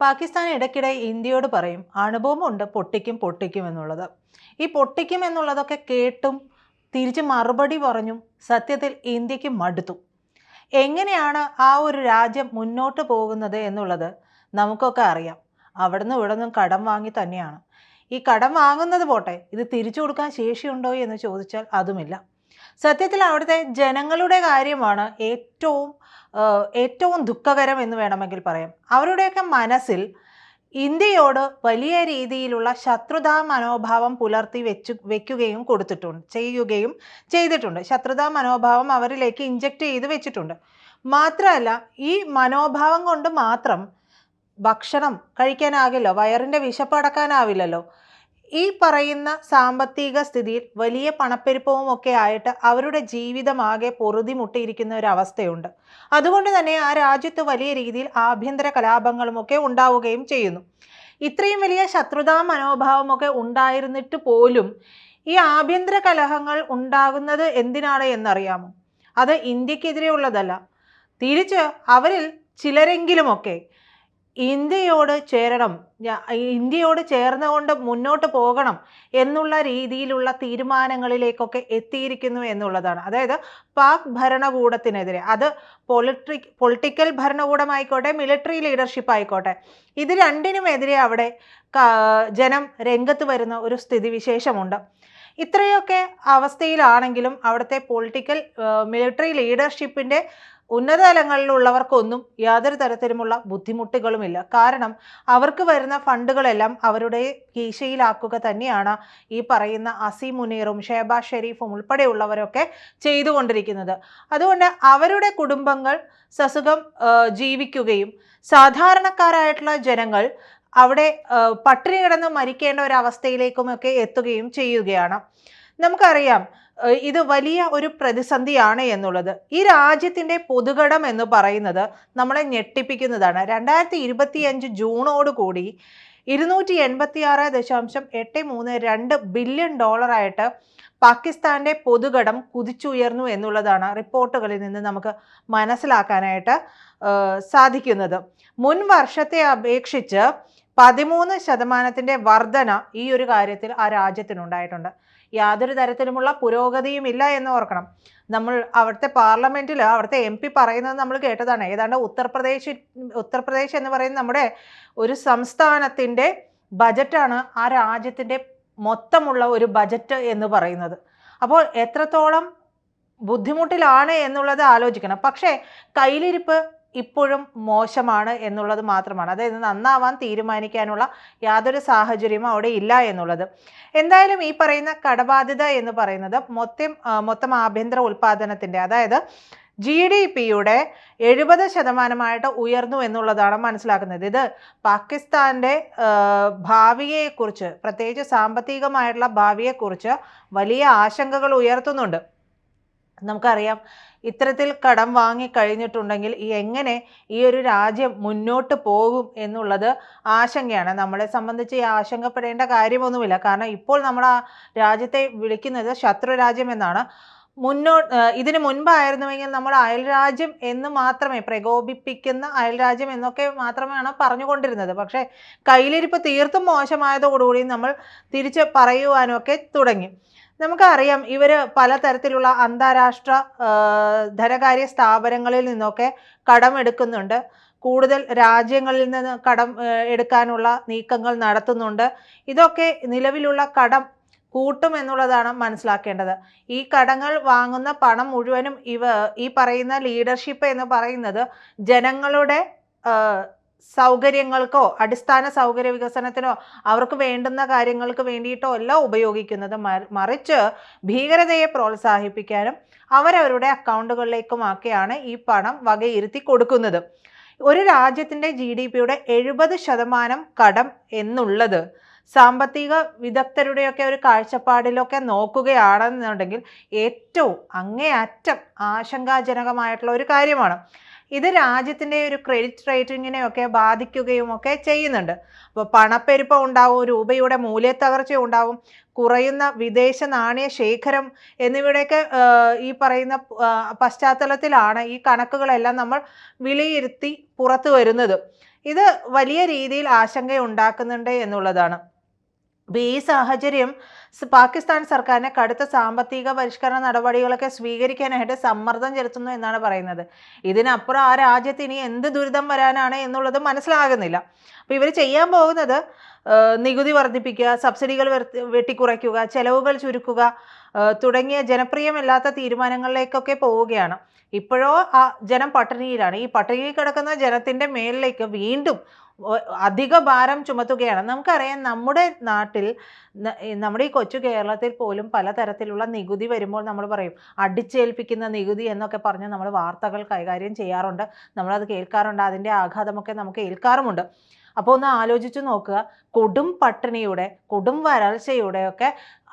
പാകിസ്ഥാൻ ഇടയ്ക്കിടെ ഇന്ത്യയോട് പറയും അണുബോംബുണ്ട് പൊട്ടിക്കും പൊട്ടിക്കും എന്നുള്ളത്. ഈ പൊട്ടിക്കും എന്നുള്ളതൊക്കെ കേട്ടും തിരിച്ച് മറുപടി പറഞ്ഞും സത്യത്തിൽ ഇന്ത്യക്ക് മടുത്തു. എങ്ങനെയാണ് ആ ഒരു രാജ്യം മുന്നോട്ട് പോകുന്നത് എന്നുള്ളത് നമുക്കൊക്കെ അറിയാം. അവിടുന്ന് ഇവിടുന്നും കടം വാങ്ങി തന്നെയാണ്. ഈ കടം വാങ്ങുന്നത് പോട്ടെ, ഇത് തിരിച്ചു കൊടുക്കാൻ ശേഷിയുണ്ടോ എന്ന് ചോദിച്ചാൽ അതുമില്ല. സത്യത്തിൽ അവിടുത്തെ ജനങ്ങളുടെ കാര്യമാണ് ഏറ്റവും ദുഃഖകരം എന്ന് വേണമെങ്കിൽ പറയാം. അവരുടെയൊക്കെ മനസ്സിൽ ഇന്ത്യയോട് വലിയ രീതിയിലുള്ള ശത്രുതാ മനോഭാവം പുലർത്തി വെക്കുകയും ചെയ്യുകയും ചെയ്തിട്ടുണ്ട്. ശത്രുതാ മനോഭാവം അവരിലേക്ക് ഇഞ്ചക്ട് ചെയ്ത് വെച്ചിട്ടുണ്ട്. മാത്രമല്ല, ഈ മനോഭാവം കൊണ്ട് മാത്രം ഭക്ഷണം കഴിക്കാനാകില്ല, വയറിൻ്റെ വിശപ്പടക്കാനാവില്ലല്ലോ. ഈ പറയുന്ന സാമ്പത്തിക സ്ഥിതിയിൽ വലിയ പണപ്പെരുപ്പവും ഒക്കെ ആയിട്ട് അവരുടെ ജീവിതമാകെ പൊറുതിമുട്ടിയിരിക്കുന്ന ഒരു അവസ്ഥയുണ്ട്. അതുകൊണ്ട് തന്നെ ആ രാജ്യത്ത് വലിയ രീതിയിൽ ആഭ്യന്തര കലാപങ്ങളുമൊക്കെ ഉണ്ടാവുകയും ചെയ്യുന്നു. ഇത്രയും വലിയ ശത്രുതാ മനോഭാവമൊക്കെ ഉണ്ടായിരുന്നിട്ട് പോലും ഈ ആഭ്യന്തര കലഹങ്ങൾ ഉണ്ടാകുന്നത് എന്തിനാണ് എന്നറിയാമോ? അത് ഇന്ത്യക്കെതിരെ ഉള്ളതല്ല. തിരിച്ച് അവരിൽ ചിലരെങ്കിലുമൊക്കെ ഇന്ത്യയോട് ചേരണം, ഇന്ത്യയോട് ചേർന്നുകൊണ്ട് മുന്നോട്ട് പോകണം എന്നുള്ള രീതിയിലുള്ള തീരുമാനങ്ങളിലേക്കൊക്കെ എത്തിയിരിക്കുന്നു എന്നുള്ളതാണ്. അതായത് പാക് ഭരണകൂടത്തിനെതിരെ, അത് പൊളിറ്റിക്കൽ ഭരണകൂടമായിക്കോട്ടെ, മിലിറ്ററി ലീഡർഷിപ്പ് ആയിക്കോട്ടെ, ഇത് രണ്ടിനുമെതിരെ അവിടെ ജനം രംഗത്ത് വരുന്ന ഒരു സ്ഥിതിവിശേഷമുണ്ട്. ഇത്രയൊക്കെ അവസ്ഥയിലാണെങ്കിലും അവിടുത്തെ പൊളിറ്റിക്കൽ മിലിറ്ററി ലീഡർഷിപ്പിൻ്റെ ഉന്നത തലങ്ങളിലുള്ളവർക്കൊന്നും യാതൊരു തരത്തിലുമുള്ള ബുദ്ധിമുട്ടുകളുമില്ല. കാരണം അവർക്ക് വരുന്ന ഫണ്ടുകളെല്ലാം അവരുടെ കീശയിലാക്കുക തന്നെയാണ് ഈ പറയുന്ന അസീം മുനീറും ഷെഹബാസ് ഷെരീഫും ഉൾപ്പെടെയുള്ളവരൊക്കെ ചെയ്തുകൊണ്ടിരിക്കുന്നത്. അതുകൊണ്ട് അവരുടെ കുടുംബങ്ങൾ സസുഖം ജീവിക്കുകയും സാധാരണക്കാരായിട്ടുള്ള ജനങ്ങൾ അവിടെ പട്ടിണി കിടന്ന് മരിക്കേണ്ട ഒരവസ്ഥയിലേക്കുമൊക്കെ എത്തുകയും ചെയ്യുകയാണ്. നമുക്കറിയാം ഇത് വലിയ ഒരു പ്രതിസന്ധിയാണ് എന്നുള്ളത്. ഈ രാജ്യത്തിൻ്റെ പൊതുകടം എന്ന് പറയുന്നത് നമ്മളെ ഞെട്ടിപ്പിക്കുന്നതാണ്. 2025 ജൂണോടുകൂടി $286.832 ബില്യൺ പാകിസ്ഥാൻ്റെ പൊതുകടം കുതിച്ചുയർന്നു എന്നുള്ളതാണ് റിപ്പോർട്ടുകളിൽ നിന്ന് നമുക്ക് മനസ്സിലാക്കാനായിട്ട് സാധിക്കുന്നത്. മുൻ വർഷത്തെ അപേക്ഷിച്ച് 13% വർധന ഈ ഒരു കാര്യത്തിൽ ആ രാജ്യത്തിനുണ്ടായിട്ടുണ്ട്. യാതൊരു തരത്തിലുമുള്ള പുരോഗതിയുമില്ല എന്ന് ഓർക്കണം. നമ്മൾ അവിടുത്തെ പാർലമെൻറ്റിൽ അവിടുത്തെ MP പറയുന്നത് നമ്മൾ കേട്ടതാണ്. ഏതാണ്ട് ഉത്തർപ്രദേശ് എന്ന് പറയുന്ന നമ്മുടെ ഒരു സംസ്ഥാനത്തിൻ്റെ ബജറ്റാണ് ആ രാജ്യത്തിൻ്റെ മൊത്തമുള്ള ഒരു ബജറ്റ് എന്ന് പറയുന്നത്. അപ്പോൾ എത്രത്തോളം ബുദ്ധിമുട്ടിലാണ് എന്നുള്ളത് ആലോചിക്കണം. പക്ഷേ കയ്യിലിരിപ്പ് ഇപ്പോഴും മോശമാണ് എന്നുള്ളത് മാത്രമാണ്. അതായത് നന്നാവാൻ തീരുമാനിക്കാനുള്ള യാതൊരു സാഹചര്യവും അവിടെ ഇല്ല എന്നുള്ളത്. എന്തായാലും ഈ പറയുന്ന കടബാധ്യത എന്ന് പറയുന്നത് മൊത്തം ആഭ്യന്തര ഉൽപ്പാദനത്തിൻ്റെ, അതായത് GDPയുടെ 70% ഉയർന്നു എന്നുള്ളതാണ് മനസ്സിലാക്കുന്നത്. ഇത് പാകിസ്ഥാൻ്റെ ഭാവിയെക്കുറിച്ച്, പ്രത്യേകിച്ച് സാമ്പത്തികമായിട്ടുള്ള ഭാവിയെക്കുറിച്ച് വലിയ ആശങ്കകൾ ഉയർത്തുന്നുണ്ട്. നമുക്കറിയാം, ഇത്തരത്തിൽ കടം വാങ്ങിക്കഴിഞ്ഞിട്ടുണ്ടെങ്കിൽ എങ്ങനെ ഈ ഒരു രാജ്യം മുന്നോട്ട് പോകും എന്നുള്ളത് ആശങ്കയാണ്. നമ്മളെ സംബന്ധിച്ച് ഈ ആശങ്കപ്പെടേണ്ട കാര്യമൊന്നുമില്ല. കാരണം ഇപ്പോൾ നമ്മൾ ആ രാജ്യത്തെ വിളിക്കുന്നത് ശത്രു രാജ്യം എന്നാണ്. ഇതിന് മുൻപായിരുന്നുവെങ്കിൽ നമ്മൾ അയൽരാജ്യം എന്ന് മാത്രമേ, പ്രകോപിപ്പിക്കുന്ന അയൽരാജ്യം എന്നൊക്കെ മാത്രമാണ് പറഞ്ഞുകൊണ്ടിരുന്നത്. പക്ഷേ കയ്യിലിരിപ്പ് തീർത്തും മോശമായതോടുകൂടി നമ്മൾ തിരിച്ച് പറയുവാനൊക്കെ തുടങ്ങി. നമുക്കറിയാം, ഇവർ പലതരത്തിലുള്ള അന്താരാഷ്ട്ര ധനകാര്യ സ്ഥാപനങ്ങളിൽ നിന്നൊക്കെ കടമെടുക്കുന്നുണ്ട്. കൂടുതൽ രാജ്യങ്ങളിൽ നിന്ന് കടം എടുക്കാനുള്ള നീക്കങ്ങൾ നടത്തുന്നുണ്ട്. ഇതൊക്കെ നിലവിലുള്ള കടം കൂട്ടും എന്നുള്ളതാണ് മനസ്സിലാക്കേണ്ടത്. ഈ കടങ്ങൾ വാങ്ങുന്ന പണം മുഴുവനും ഈ പറയുന്ന ലീഡർഷിപ്പ് എന്ന് പറയുന്നത് ജനങ്ങളുടെ സൗകര്യങ്ങൾക്കോ അടിസ്ഥാന സൗകര്യ വികസനത്തിനോ അവർക്ക് വേണ്ടുന്ന കാര്യങ്ങൾക്ക് വേണ്ടിയിട്ടോ അല്ല ഉപയോഗിക്കുന്നത്. മറിച്ച് ഭീകരതയെ പ്രോത്സാഹിപ്പിക്കാനും അവരവരുടെ അക്കൗണ്ടുകളിലേക്കുമൊക്കെയാണ് ഈ പണം വകയിരുത്തി കൊടുക്കുന്നത്. ഒരു രാജ്യത്തിൻ്റെ GDPയുടെ 70% കടം എന്നുള്ളത് സാമ്പത്തിക വിദഗ്ധരുടെയൊക്കെ ഒരു കാഴ്ചപ്പാടിലൊക്കെ നോക്കുകയാണെന്നുണ്ടെങ്കിൽ ഏറ്റവും അങ്ങേയറ്റം ആശങ്കാജനകമായിട്ടുള്ള ഒരു കാര്യമാണ്. ഇത് രാജ്യത്തിൻ്റെ ഒരു ക്രെഡിറ്റ് റേറ്റിങ്ങിനെയൊക്കെ ബാധിക്കുകയും ഒക്കെ ചെയ്യുന്നുണ്ട്. അപ്പോൾ പണപ്പെരുപ്പം ഉണ്ടാവും, രൂപയുടെ മൂല്യത്തകർച്ച ഉണ്ടാവും, കുറയുന്ന വിദേശ നാണയ ശേഖരം എന്നിവയുടെയൊക്കെ ഈ പറയുന്ന പശ്ചാത്തലത്തിലാണ് ഈ കണക്കുകളെല്ലാം നമ്മൾ വിലയിരുത്തി പുറത്തു വരുന്നത്. ഇത് വലിയ രീതിയിൽ ആശങ്കയുണ്ടാക്കുന്നുണ്ട് എന്നുള്ളതാണ്. അപ്പോൾ ഈ സാഹചര്യം പാകിസ്ഥാൻ സർക്കാരിനെ കടുത്ത സാമ്പത്തിക പരിഷ്കരണ നടപടികളൊക്കെ സ്വീകരിക്കാനായിട്ട് സമ്മർദ്ദം ചെലുത്തുന്നു എന്നാണ് പറയുന്നത്. ഇതിനപ്പുറം ആ രാജ്യത്ത് ഇനി എന്ത് ദുരിതം വരാനാണ് എന്നുള്ളത് മനസ്സിലാകുന്നില്ല. അപ്പോൾ ഇവർ ചെയ്യാൻ പോകുന്നത് നികുതി വർദ്ധിപ്പിക്കുക, സബ്സിഡികൾ വെട്ടിക്കുറയ്ക്കുക, ചെലവുകൾ ചുരുക്കുക തുടങ്ങിയ ജനപ്രിയമല്ലാത്ത തീരുമാനങ്ങളിലേക്കൊക്കെ പോവുകയാണ്. ഇപ്പോഴോ ആ ജനം പട്ടിണിയിലാണ്. ഈ പട്ടിണിയിൽ കിടക്കുന്ന ജനത്തിൻ്റെ മേലിലേക്ക് വീണ്ടും അധിക ഭാരം ചുമത്തുകയാണ്. നമുക്കറിയാം, നമ്മുടെ നാട്ടിൽ, നമ്മുടെ ഈ കൊച്ചു കേരളത്തിൽ പോലും പലതരത്തിലുള്ള നികുതി വരുമ്പോൾ നമ്മൾ പറയും അടിച്ചേൽപ്പിക്കുന്ന നികുതി എന്നൊക്കെ പറഞ്ഞ് നമ്മൾ വാർത്തകൾ കൈകാര്യം ചെയ്യാറുണ്ട്, നമ്മളത് കേൾക്കാറുണ്ട്, അതിൻ്റെ ആഘാതമൊക്കെ നമുക്ക് ഏൽക്കാറുമുണ്ട്. അപ്പോൾ ഒന്ന് ആലോചിച്ച് നോക്കുക, കൊടും പട്ടിണിയുടെ, കൊടും വരൾച്ചയുടെയൊക്കെ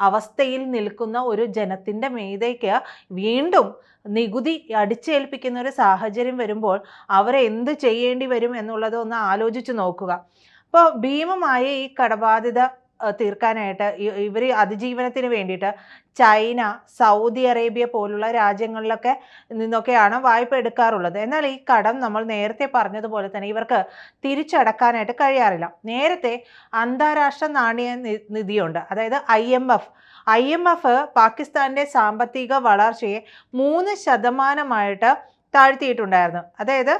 അവസ്ഥയിൽ നിൽക്കുന്ന ഒരു ജനത്തിൻ്റെ മീതേക്ക് വീണ്ടും നികുതി അടിച്ചേൽപ്പിക്കുന്ന ഒരു സാഹചര്യം വരുമ്പോൾ അവരെ എന്ത് ചെയ്യേണ്ടി വരും എന്നുള്ളത് ഒന്ന് ആലോചിച്ച് നോക്കുക. അപ്പോൾ ഭീമമായ ഈ കടബാധ്യത തീർക്കാനായിട്ട് ഇവർ അതിജീവനത്തിന് വേണ്ടിയിട്ട് ചൈന, സൗദി അറേബ്യ പോലുള്ള രാജ്യങ്ങളിലൊക്കെ നിന്നൊക്കെയാണ് വായ്പ എടുക്കാറുള്ളത്. എന്നാൽ ഈ കടം നമ്മൾ നേരത്തെ പറഞ്ഞതുപോലെ തന്നെ ഇവർക്ക് തിരിച്ചടക്കാനായിട്ട് കഴിയാറില്ല. നേരത്തെ അന്താരാഷ്ട്ര നാണയ നിധിയുണ്ട്, അതായത് IMF പാകിസ്ഥാൻ്റെ സാമ്പത്തിക വളർച്ചയെ 3% താഴ്ത്തിയിട്ടുണ്ടായിരുന്നു. അതായത്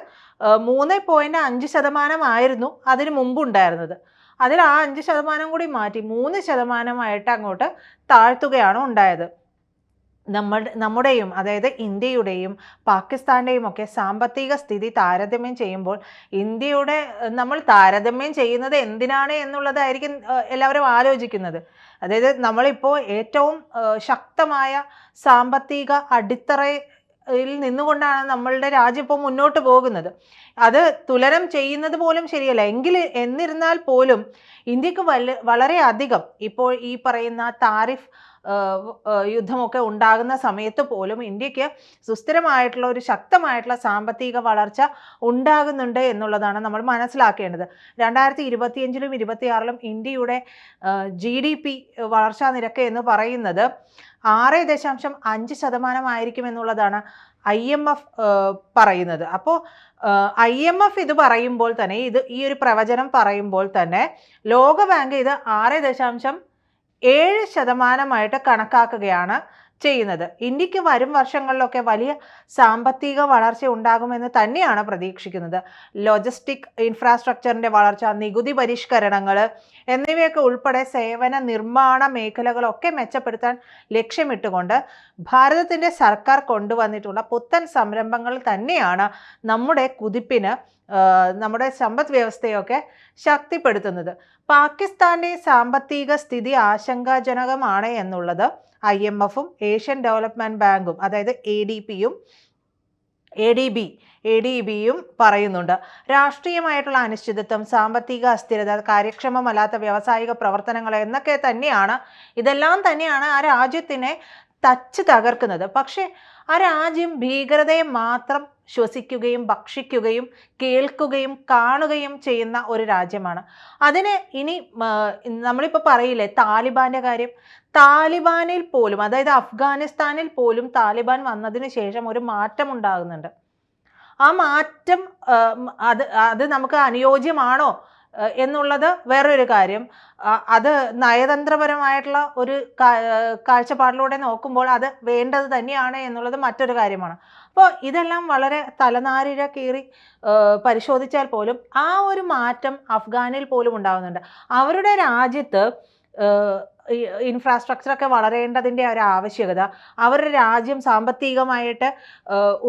3.5% അതിന് മുമ്പുണ്ടായിരുന്നത്. അതിൽ ആ 5% കൂടി മാറ്റി 3% അങ്ങോട്ട് താഴ്ത്തുകയാണ് ഉണ്ടായത്. നമ്മുടെയും, അതായത് ഇന്ത്യയുടെയും പാകിസ്ഥാൻ്റെയും ഒക്കെ സാമ്പത്തിക സ്ഥിതി താരതമ്യം ചെയ്യുമ്പോൾ നമ്മൾ താരതമ്യം ചെയ്യുന്നത് എന്തിനാണ് എന്നുള്ളതായിരിക്കും എല്ലാവരും ആലോചിക്കുന്നത്. അതായത് നമ്മളിപ്പോൾ ഏറ്റവും ശക്തമായ സാമ്പത്തിക അടിത്തറയിൽ നിന്നുകൊണ്ടാണ് നമ്മളുടെ രാജ്യം ഇപ്പോൾ മുന്നോട്ട് പോകുന്നത്. അത് തുലനം ചെയ്യുന്നത് പോലും ശരിയല്ല. എന്നിരുന്നാൽ പോലും ഇന്ത്യക്ക് വളരെ അധികം ഇപ്പോൾ ഈ പറയുന്ന താരിഫ് യുദ്ധമൊക്കെ ഉണ്ടാകുന്ന സമയത്ത് പോലും ഇന്ത്യക്ക് സുസ്ഥിരമായിട്ടുള്ള ഒരു ശക്തമായിട്ടുള്ള സാമ്പത്തിക വളർച്ച ഉണ്ടാകുന്നുണ്ട് എന്നുള്ളതാണ് നമ്മൾ മനസ്സിലാക്കേണ്ടത്. 2025-ലും 2026-ലും ഇന്ത്യയുടെ GDP വളർച്ചാ നിരക്ക് എന്ന് പറയുന്നത് 6.5% ആയിരിക്കും എന്നുള്ളതാണ് IMF പറയുന്നത്. അപ്പോൾ IMF ഇത് പറയുമ്പോൾ തന്നെ, ഈ ഒരു പ്രവചനം പറയുമ്പോൾ തന്നെ ലോകബാങ്ക് ഇത് 6.7% കണക്കാക്കുകയാണ് ചെയ്യുന്നത്. ഇന്ത്യക്ക് വരും വർഷങ്ങളിലൊക്കെ വലിയ സാമ്പത്തിക വളർച്ച ഉണ്ടാകുമെന്ന് തന്നെയാണ് പ്രതീക്ഷിക്കുന്നത്. ലോജിസ്റ്റിക് ഇൻഫ്രാസ്ട്രക്ചറിൻ്റെ വളർച്ച, നികുതി പരിഷ്കരണങ്ങൾ എന്നിവയൊക്കെ ഉൾപ്പെടെ സേവന നിർമ്മാണ മേഖലകളൊക്കെ മെച്ചപ്പെടുത്താൻ ലക്ഷ്യമിട്ടുകൊണ്ട് ഭാരതത്തിൻ്റെ സർക്കാർ കൊണ്ടുവന്നിട്ടുള്ള പുത്തൻ സംരംഭങ്ങൾ തന്നെയാണ് നമ്മുടെ കുതിപ്പിന്, നമ്മുടെ സമ്പദ് വ്യവസ്ഥയൊക്കെ ശക്തിപ്പെടുത്തുന്നത്. പാകിസ്ഥാൻ്റെ സാമ്പത്തിക സ്ഥിതി ആശങ്കാജനകമാണ് എന്നുള്ളത് IMFും ഏഷ്യൻ ഡെവലപ്മെൻറ്റ് ബാങ്കും, അതായത് ADBയും പറയുന്നുണ്ട്. രാഷ്ട്രീയമായിട്ടുള്ള അനിശ്ചിതത്വം, സാമ്പത്തിക അസ്ഥിരത, കാര്യക്ഷമമല്ലാത്ത വ്യാവസായിക പ്രവർത്തനങ്ങൾ എന്നൊക്കെ തന്നെയാണ്, ഇതെല്ലാം തന്നെയാണ് ആ രാജ്യത്തിനെ തച്ച് തകർക്കുന്നത്. പക്ഷേ ആ രാജ്യം ഭീകരതയെ മാത്രം ശ്വസിക്കുകയും ഭക്ഷിക്കുകയും കേൾക്കുകയും കാണുകയും ചെയ്യുന്ന ഒരു രാജ്യമാണ്. അതിന് ഇനി നമ്മളിപ്പോൾ പറയില്ലേ താലിബാൻ്റെ കാര്യം, താലിബാനിൽ പോലും, അതായത് അഫ്ഗാനിസ്ഥാനിൽ പോലും താലിബാൻ വന്നതിന് ശേഷം ഒരു മാറ്റം ഉണ്ടാകുന്നുണ്ട്. ആ മാറ്റം അത് നമുക്ക് അനുയോജ്യമാണോ എന്നുള്ളത് വേറൊരു കാര്യം. അത് നയതന്ത്രപരമായിട്ടുള്ള ഒരു കാഴ്ചപ്പാടിലൂടെ നോക്കുമ്പോൾ അത് വേണ്ടത് തന്നെയാണ് എന്നുള്ളത് മറ്റൊരു കാര്യമാണ്. അപ്പോൾ ഇതെല്ലാം വളരെ തലനാരിഴ കീറി പരിശോധിച്ചാൽ പോലും ആ ഒരു മാറ്റം അഫ്ഗാനിൽ പോലും ഉണ്ടാകുന്നുണ്ട്. അവരുടെ രാജ്യത്ത് ഇൻഫ്രാസ്ട്രക്ചറൊക്കെ വളരേണ്ടതിൻ്റെ ഒരു ആവശ്യകത, അവരുടെ രാജ്യം സാമ്പത്തികമായിട്ട്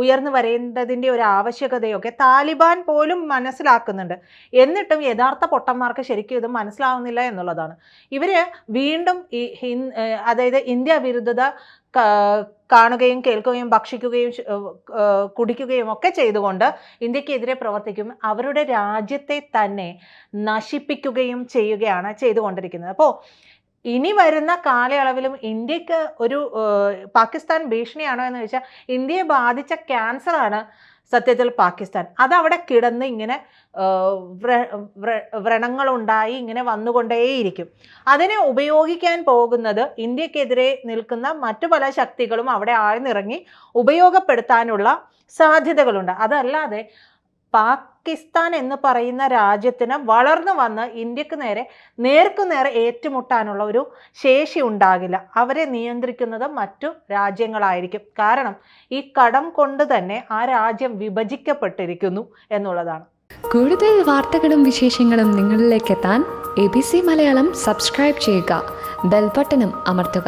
ഉയർന്നു വരേണ്ടതിൻ്റെ ഒരു ആവശ്യകതയൊക്കെ താലിബാൻ പോലും മനസ്സിലാക്കുന്നുണ്ട്. എന്നിട്ടും യഥാർത്ഥ പൊട്ടന്മാർക്ക് ശരിക്കും ഇത് മനസ്സിലാവുന്നില്ല എന്നുള്ളതാണ്. ഇവർ വീണ്ടും അതായത് ഇന്ത്യ വിരുദ്ധത കാണുകയും കേൾക്കുകയും ഭക്ഷിക്കുകയും കുടിക്കുകയും ഒക്കെ ചെയ്തുകൊണ്ട് ഇന്ത്യക്കെതിരെ പ്രവർത്തിക്കും, അവരുടെ രാജ്യത്തെ തന്നെ നശിപ്പിക്കുകയും ചെയ്യുകയാണ് ചെയ്തുകൊണ്ടിരിക്കുന്നത്. അപ്പോൾ ഇനി വരുന്ന കാലയളവിലും ഇന്ത്യക്ക് ഒരു പാകിസ്ഥാൻ ഭീഷണിയാണോ എന്ന് ചോദിച്ചാൽ, ഇന്ത്യയെ ബാധിച്ച ക്യാൻസറാണ് സത്യത്തിൽ പാകിസ്ഥാൻ. അതവിടെ കിടന്ന് ഇങ്ങനെ വ്രണങ്ങളുണ്ടായി ഇങ്ങനെ വന്നുകൊണ്ടേയിരിക്കും. അതിനെ ഉപയോഗിക്കാൻ പോകുന്നത് ഇന്ത്യക്കെതിരെ നിൽക്കുന്ന മറ്റു പല ശക്തികളും അവിടെ ആഴ്ന്നിറങ്ങി ഉപയോഗപ്പെടുത്താനുള്ള സാധ്യതകളുണ്ട്. അതല്ലാതെ പാകിസ്ഥാൻ എന്ന് പറയുന്ന രാജ്യത്തിന് വളർന്നു വന്ന് ഇന്ത്യക്ക് നേർക്കുനേരെ ഏറ്റുമുട്ടാനുള്ള ഒരു ശേഷി ഉണ്ടാകില്ല. അവരെ നിയന്ത്രിക്കുന്നത് മറ്റു രാജ്യങ്ങളായിരിക്കും. കാരണം ഈ കടം കൊണ്ട് തന്നെ ആ രാജ്യം വിഭജിക്കപ്പെട്ടിരിക്കുന്നു എന്നുള്ളതാണ്. കൂടുതൽ വാർത്തകളും വിശേഷങ്ങളും നിങ്ങളിലേക്ക് എത്താൻ ABC മലയാളം സബ്സ്ക്രൈബ് ചെയ്യുക, ബെൽ ബട്ടണും അമർത്തുക.